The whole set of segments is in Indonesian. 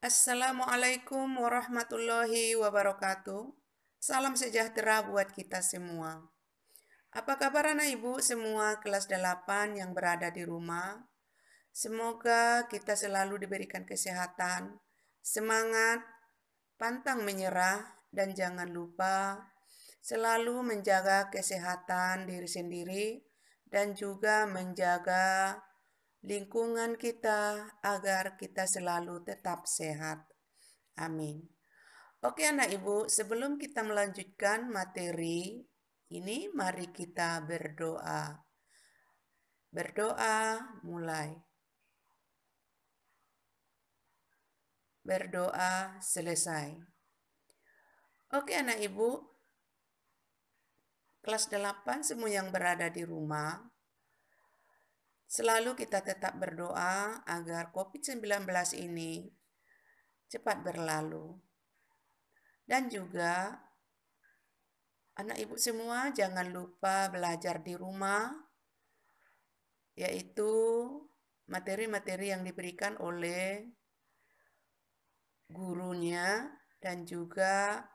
Assalamualaikum warahmatullahi wabarakatuh. Salam sejahtera buat kita semua. Apa kabar anak ibu semua kelas 8 yang berada di rumah? Semoga kita selalu diberikan kesehatan, semangat, pantang menyerah, dan jangan lupa selalu menjaga kesehatan diri sendiri dan juga menjaga lingkungan kita agar kita selalu tetap sehat. Amin. Oke anak ibu, sebelum kita melanjutkan materi ini, mari kita berdoa. Berdoa mulai. Berdoa selesai. Oke anak ibu, kelas 8 semua yang berada di rumah, selalu kita tetap berdoa agar COVID-19 ini cepat berlalu. Dan juga anak ibu semua jangan lupa belajar di rumah, yaitu materi-materi yang diberikan oleh gurunya dan juga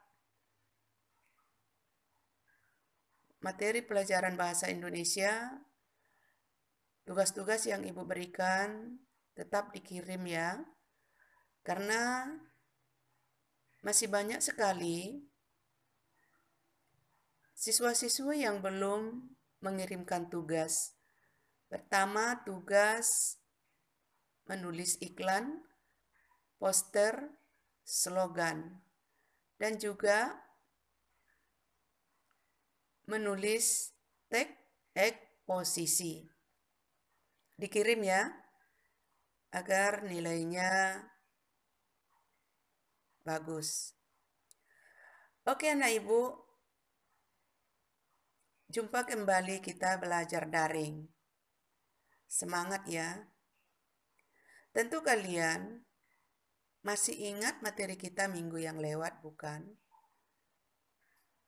materi pelajaran bahasa Indonesia, tugas-tugas yang ibu berikan tetap dikirim ya, karena masih banyak sekali siswa-siswa yang belum mengirimkan tugas. Pertama, tugas menulis iklan, poster, slogan, dan juga menulis tag posisi. Dikirim ya, agar nilainya bagus. Oke anak ibu, jumpa kembali kita belajar daring. Semangat ya. Tentu kalian masih ingat materi kita minggu yang lewat, bukan?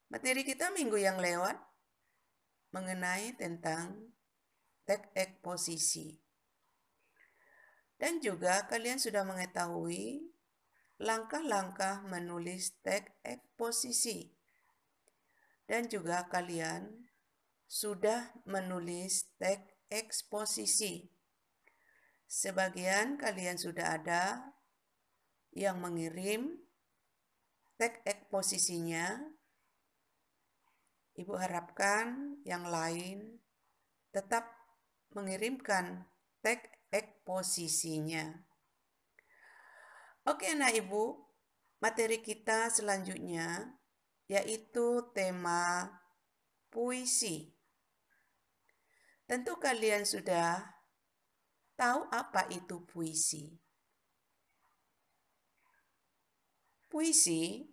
Materi kita minggu yang lewat mengenai tentang tag posisi. Dan juga kalian sudah mengetahui langkah-langkah menulis tag posisi. Dan juga kalian sudah menulis tag eksposisi. Sebagian kalian sudah ada yang mengirim tag eksposisinya. Ibu harapkan yang lain tetap mengirimkan tag eksposisinya. Oke anak ibu, materi kita selanjutnya yaitu tema puisi. Tentu kalian sudah tahu apa itu puisi. Puisi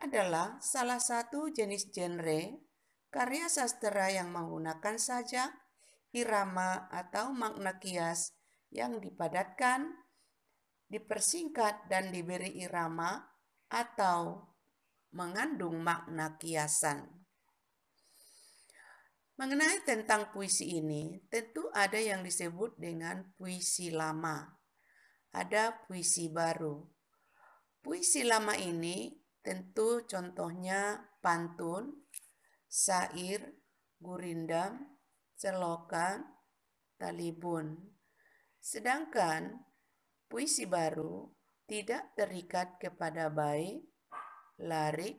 adalah salah satu jenis genre karya sastra yang menggunakan sajak, irama, atau makna kias yang dipadatkan, dipersingkat, dan diberi irama atau mengandung makna kiasan. Mengenai tentang puisi ini, tentu ada yang disebut dengan puisi lama. Ada puisi baru. Puisi lama ini tentu contohnya pantun, syair, gurindam, celokan, talibun. Sedangkan puisi baru tidak terikat kepada bait, larik,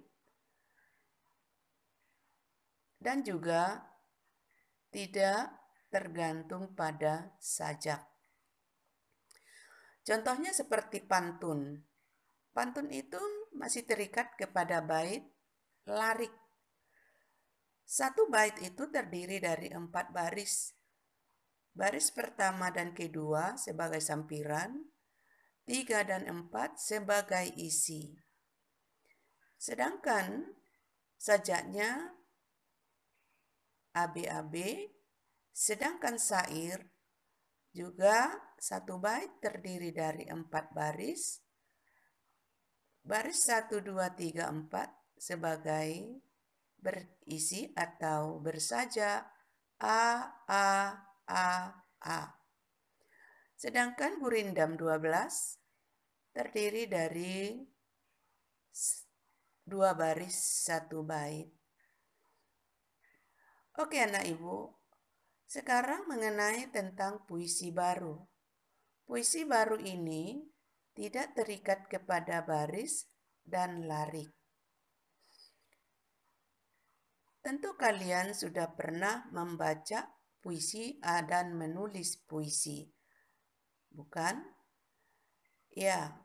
dan juga tidak tergantung pada sajak. Contohnya seperti pantun. Pantun itu masih terikat kepada bait, larik. Satu bait itu terdiri dari 4 baris. Baris pertama dan kedua sebagai sampiran, 3 dan 4 sebagai isi. Sedangkan sajaknya AB-AB, sedangkan syair juga satu bait terdiri dari 4 baris. Baris 1, 2, 3, 4 sebagai berisi atau bersajak A, A, A, A. Sedangkan gurindam 12 terdiri dari 2 baris 1 bait. Oke anak ibu, sekarang mengenai tentang puisi baru. Puisi baru ini tidak terikat kepada baris dan larik. Tentu kalian sudah pernah membaca puisi dan menulis puisi, bukan? Ya,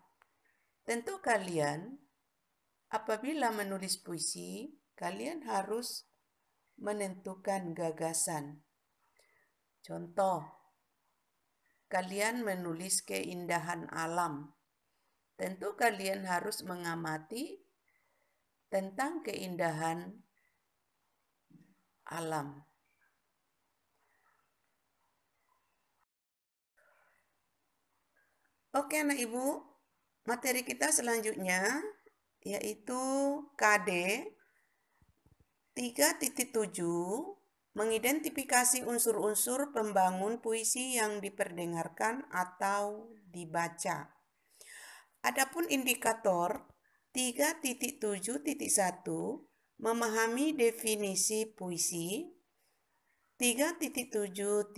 tentu kalian apabila menulis puisi, kalian harus menentukan gagasan. Contoh, kalian menulis keindahan alam. Tentu kalian harus mengamati tentang keindahan alam. Oke anak ibu, materi kita selanjutnya yaitu KD 3.7 mengidentifikasi unsur-unsur pembangun puisi yang diperdengarkan atau dibaca. Adapun indikator 3.7.1 memahami definisi puisi, 3.7.2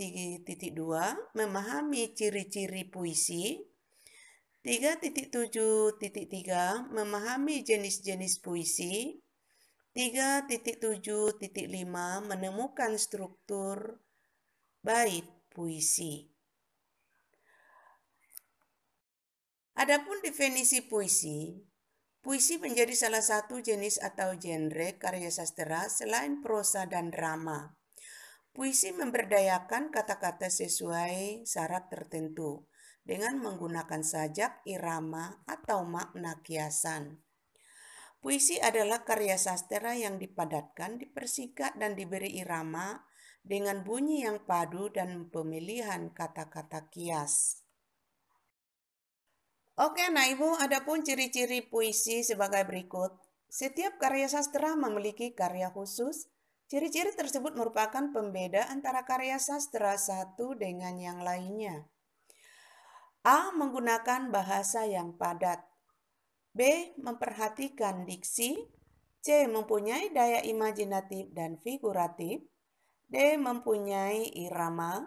memahami ciri-ciri puisi, 3.7.3 memahami jenis-jenis puisi, 3.7.5 menemukan struktur bait puisi. Adapun definisi puisi, puisi menjadi salah satu jenis atau genre karya sastra selain prosa dan drama. Puisi memberdayakan kata-kata sesuai syarat tertentu dengan menggunakan sajak, irama, atau makna kiasan. Puisi adalah karya sastra yang dipadatkan, dipersingkat, dan diberi irama dengan bunyi yang padu dan pemilihan kata-kata kias. Oke, nah Ibu, adapun ciri-ciri puisi sebagai berikut. Setiap karya sastra memiliki karya khusus. Ciri-ciri tersebut merupakan pembeda antara karya sastra satu dengan yang lainnya. A. Menggunakan bahasa yang padat. B. Memperhatikan diksi. C. Mempunyai daya imajinatif dan figuratif. D. Mempunyai irama.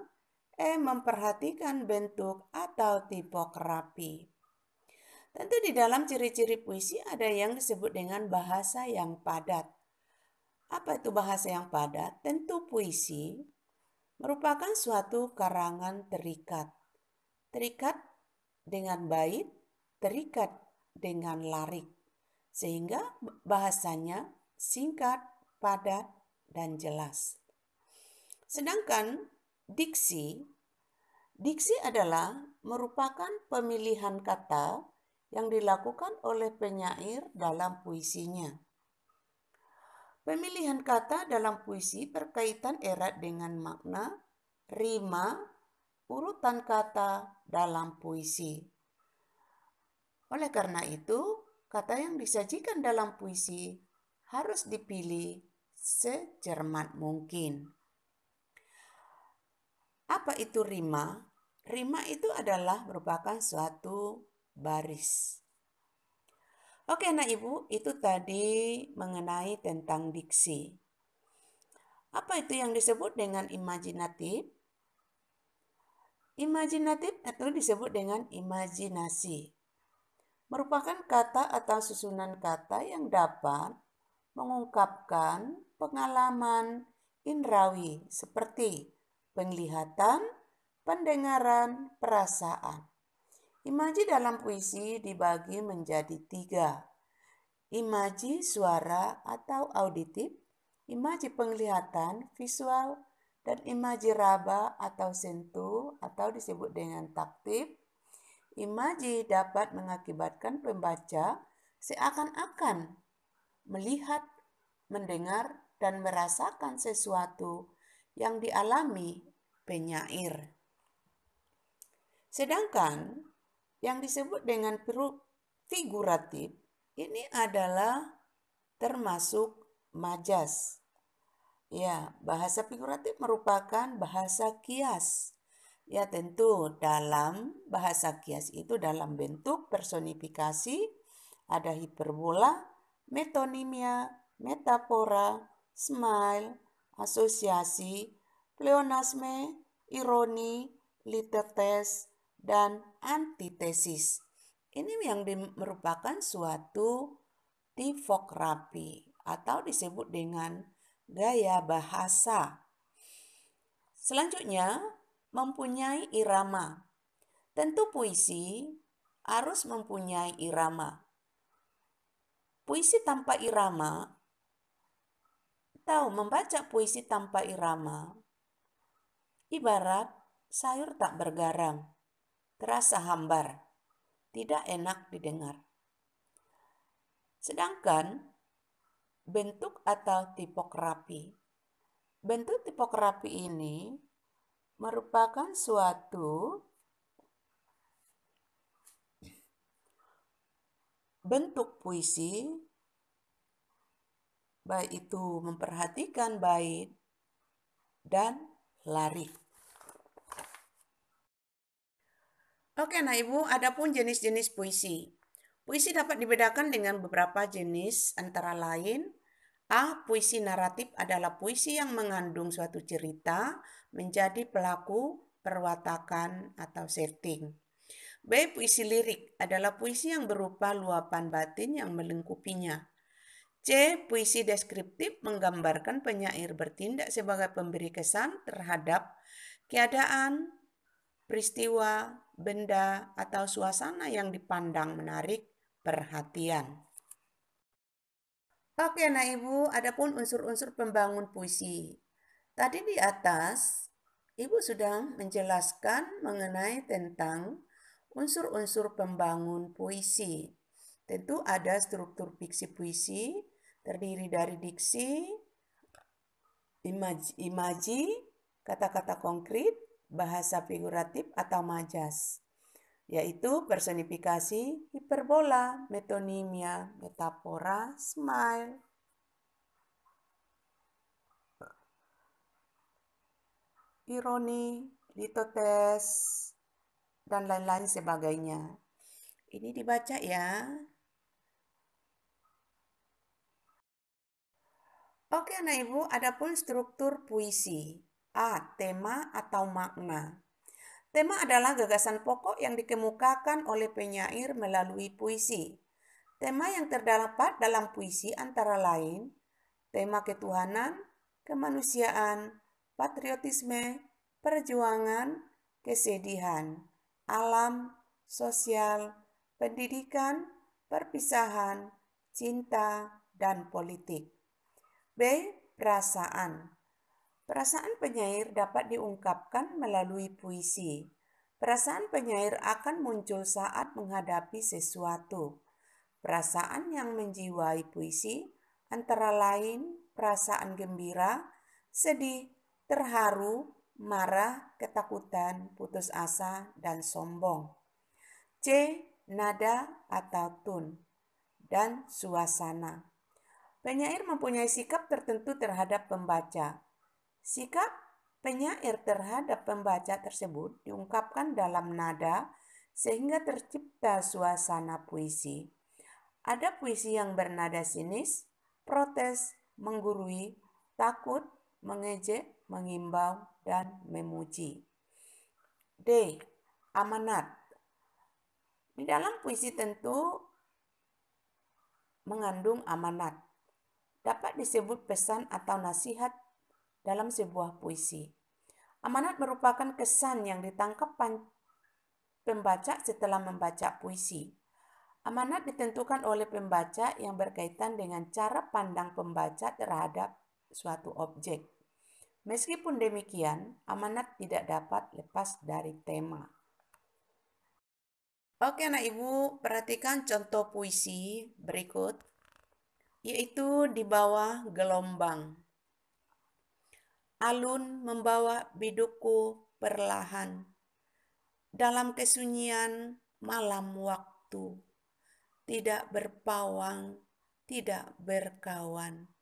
E. Memperhatikan bentuk atau tipografi. Tentu di dalam ciri-ciri puisi ada yang disebut dengan bahasa yang padat. Apa itu bahasa yang padat? Tentu puisi merupakan suatu karangan terikat. Terikat dengan bait, terikat dengan larik. Sehingga bahasanya singkat, padat, dan jelas. Sedangkan diksi adalah merupakan pemilihan kata yang dilakukan oleh penyair dalam puisinya. Pemilihan kata dalam puisi berkaitan erat dengan makna, rima, urutan kata dalam puisi. Oleh karena itu, kata yang disajikan dalam puisi harus dipilih secermat mungkin. Apa itu rima? Rima itu adalah merupakan suatu baris. Oke anak ibu, itu tadi mengenai tentang diksi. Apa itu yang disebut dengan imajinatif? Imajinatif atau disebut dengan imajinasi. Merupakan kata atau susunan kata yang dapat mengungkapkan pengalaman indrawi seperti penglihatan, pendengaran, perasaan. Imaji dalam puisi dibagi menjadi 3. Imaji suara atau auditif, imaji penglihatan visual, dan imaji raba atau sentuh atau disebut dengan taktif. Imaji dapat mengakibatkan pembaca seakan-akan melihat, mendengar, dan merasakan sesuatu yang dialami penyair. Sedangkan yang disebut dengan figuratif ini adalah termasuk majas. Ya, bahasa figuratif merupakan bahasa kias Ya tentu dalam bahasa kias itu dalam bentuk personifikasi, ada hiperbola, metonimia, metafora, smile, asosiasi, pleonasme, ironi, litetes, dan antitesis. Ini yang merupakan suatu tipokrapi atau disebut dengan gaya bahasa. Selanjutnya, mempunyai irama. Tentu puisi harus mempunyai irama. Puisi tanpa irama, membaca puisi tanpa irama, ibarat sayur tak bergaram, terasa hambar, tidak enak didengar. Sedangkan bentuk atau tipokrapi. Bentuk tipokrapi ini merupakan suatu bentuk puisi, baik itu memperhatikan bait dan larik. Oke, nah Ibu, adapun jenis-jenis puisi. Puisi dapat dibedakan dengan beberapa jenis, antara lain A. Puisi naratif adalah puisi yang mengandung suatu cerita menjadi pelaku, perwatakan, atau setting. B. Puisi lirik adalah puisi yang berupa luapan batin yang melingkupinya. C. Puisi deskriptif menggambarkan penyair bertindak sebagai pemberi kesan terhadap keadaan, peristiwa, benda, atau suasana yang dipandang menarik perhatian. Oke, nah Ibu, adapun unsur-unsur pembangun puisi. Tadi di atas, Ibu sudah menjelaskan mengenai tentang unsur-unsur pembangun puisi. Tentu ada struktur fiksi puisi, terdiri dari diksi, imaji, kata-kata konkret, bahasa figuratif atau majas, yaitu personifikasi, hiperbola, metonimia, metafora, smile, ironi, litotes, dan lain-lain sebagainya. Ini dibaca ya. Oke, nah Ibu, adapun struktur puisi. A. Tema atau makna. Tema adalah gagasan pokok yang dikemukakan oleh penyair melalui puisi. Tema yang terdapat dalam puisi antara lain tema ketuhanan, kemanusiaan, patriotisme, perjuangan, kesedihan, alam, sosial, pendidikan, perpisahan, cinta, dan politik. B. Perasaan. Perasaan penyair dapat diungkapkan melalui puisi. Perasaan penyair akan muncul saat menghadapi sesuatu. Perasaan yang menjiwai puisi antara lain perasaan gembira, sedih, terharu, marah, ketakutan, putus asa, dan sombong. C. Nada atau tune dan suasana. Penyair mempunyai sikap tertentu terhadap pembaca. Sikap penyair terhadap pembaca tersebut diungkapkan dalam nada sehingga tercipta suasana puisi. Ada puisi yang bernada sinis, protes, menggurui, takut, mengejek, mengimbau, dan memuji. D. Amanat. Di dalam puisi tentu mengandung amanat. Dapat disebut pesan atau nasihat dalam sebuah puisi. Amanat merupakan kesan yang ditangkap pembaca setelah membaca puisi. Amanat ditentukan oleh pembaca yang berkaitan dengan cara pandang pembaca terhadap suatu objek. Meskipun demikian, amanat tidak dapat lepas dari tema. Oke, nah Ibu, perhatikan contoh puisi berikut, yaitu di bawah gelombang. Alun membawa bidukku perlahan dalam kesunyian malam waktu, tidak berpawang, tidak berkawan,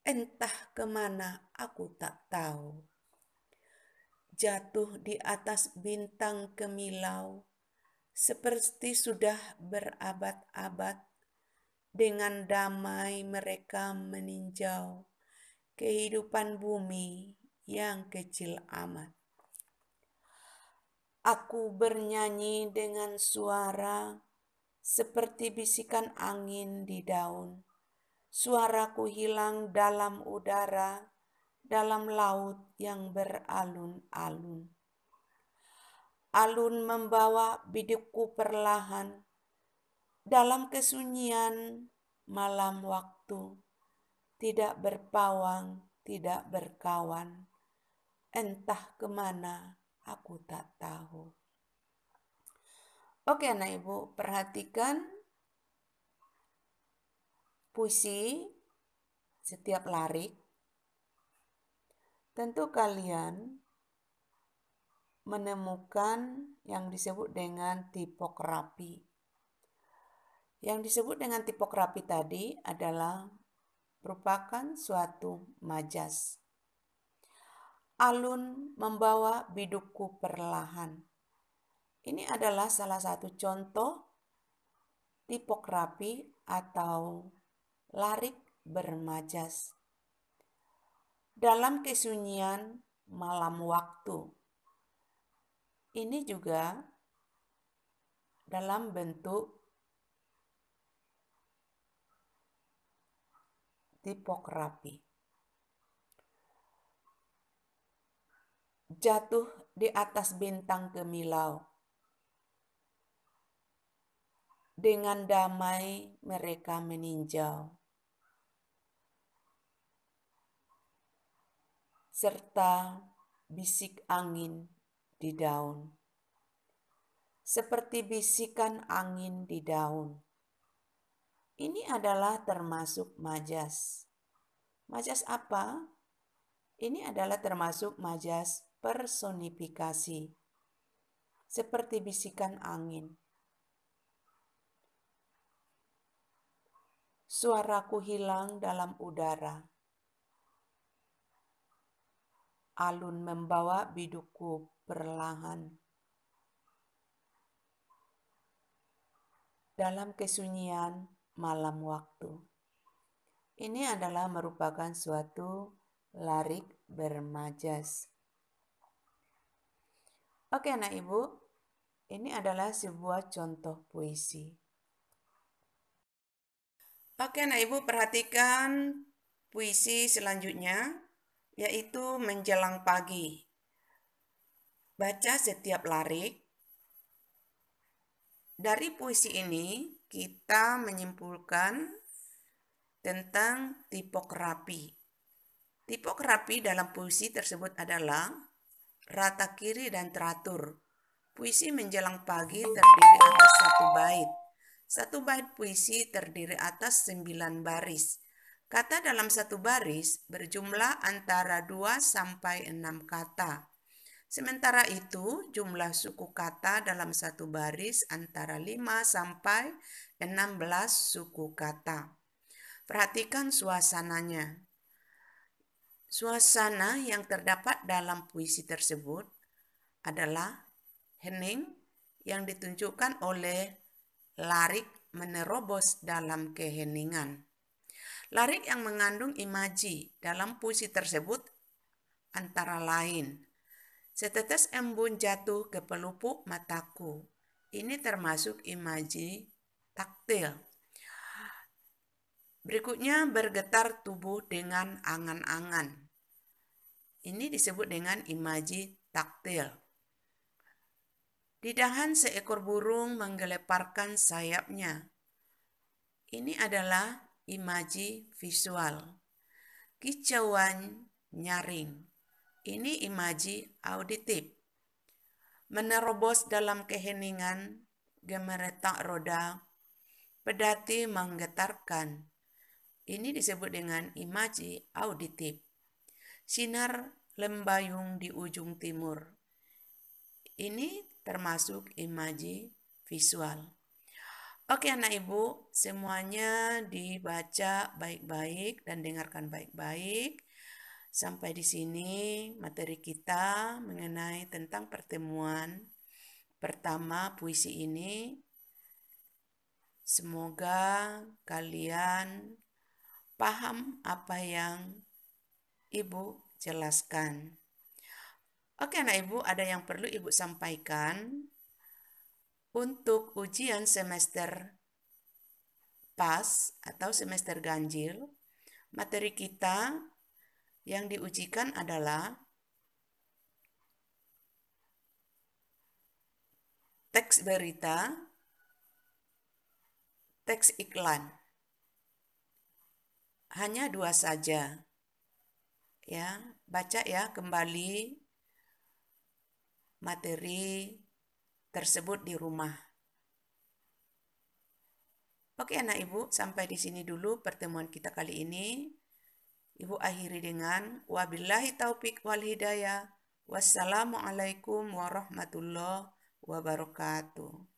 entah kemana aku tak tahu. jatuh di atas bintang kemilau, seperti sudah berabad-abad, dengan damai mereka meninjau kehidupan bumi yang kecil amat. Aku bernyanyi dengan suara seperti bisikan angin di daun. Suaraku hilang dalam udara, dalam laut yang beralun-alun. Alun membawa bidukku perlahan dalam kesunyian malam waktu, tidak berpawang, tidak berkawan, entah kemana aku tak tahu. Oke anak ibu, perhatikan puisi setiap larik. Tentu kalian menemukan yang disebut dengan tipografi. Yang disebut dengan tipografi tadi adalah merupakan suatu majas. Alun membawa bidukku perlahan. Ini adalah salah satu contoh tipografi atau larik bermajas. Dalam kesunyian malam waktu. Ini juga dalam bentuk tipografi. Jatuh di atas bintang kemilau. Dengan damai mereka meninjau, serta bisik angin di daun. Seperti bisikan angin di daun. Ini adalah termasuk majas. Majas apa? Ini adalah termasuk majas personifikasi. Seperti bisikan angin. Suaraku hilang dalam udara. Alun membawa bidukku perlahan. Dalam kesunyian malam waktu. Ini adalah merupakan suatu larik bermajas. Oke anak ibu, ini adalah sebuah contoh puisi. Oke anak ibu, perhatikan puisi selanjutnya, yaitu menjelang pagi. Baca setiap larik. Dari puisi ini kita menyimpulkan tentang tipografi. Tipografi dalam puisi tersebut adalah rata kiri dan teratur. Puisi menjelang pagi terdiri atas satu bait. Satu bait puisi terdiri atas 9 baris. Kata dalam satu baris berjumlah antara 2 sampai 6 kata. Sementara itu, jumlah suku kata dalam satu baris antara 5 sampai 16 suku kata. Perhatikan suasananya. Suasana yang terdapat dalam puisi tersebut adalah hening yang ditunjukkan oleh larik menerobos dalam keheningan. Larik yang mengandung imaji dalam puisi tersebut antara lain, setetes embun jatuh ke pelupuk mataku. Ini termasuk imaji taktil. Berikutnya bergetar tubuh dengan angan-angan. Ini disebut dengan imaji taktil. Di dahan seekor burung menggeleparkan sayapnya. Ini adalah imaji visual. Kicauan nyaring. Ini imaji auditif. Menerobos dalam keheningan, gemeretak roda, pedati menggetarkan. Ini disebut dengan imaji auditif. Sinar lembayung di ujung timur. Ini termasuk imaji visual. Oke anak ibu, semuanya dibaca baik-baik dan dengarkan baik-baik. Sampai di sini materi kita mengenai tentang pertemuan pertama puisi ini. Semoga kalian paham apa yang Ibu jelaskan. Oke anak Ibu, ada yang perlu Ibu sampaikan untuk ujian semester pas atau semester ganjil. Materi kita yang diujikan adalah teks berita, teks iklan. Hanya 2 saja. Ya, baca ya kembali materi tersebut di rumah. Oke anak Ibu, sampai di sini dulu pertemuan kita kali ini. Ibu akhiri dengan wabillahi taufik wal hidayah. Wassalamualaikum warahmatullahi wabarakatuh.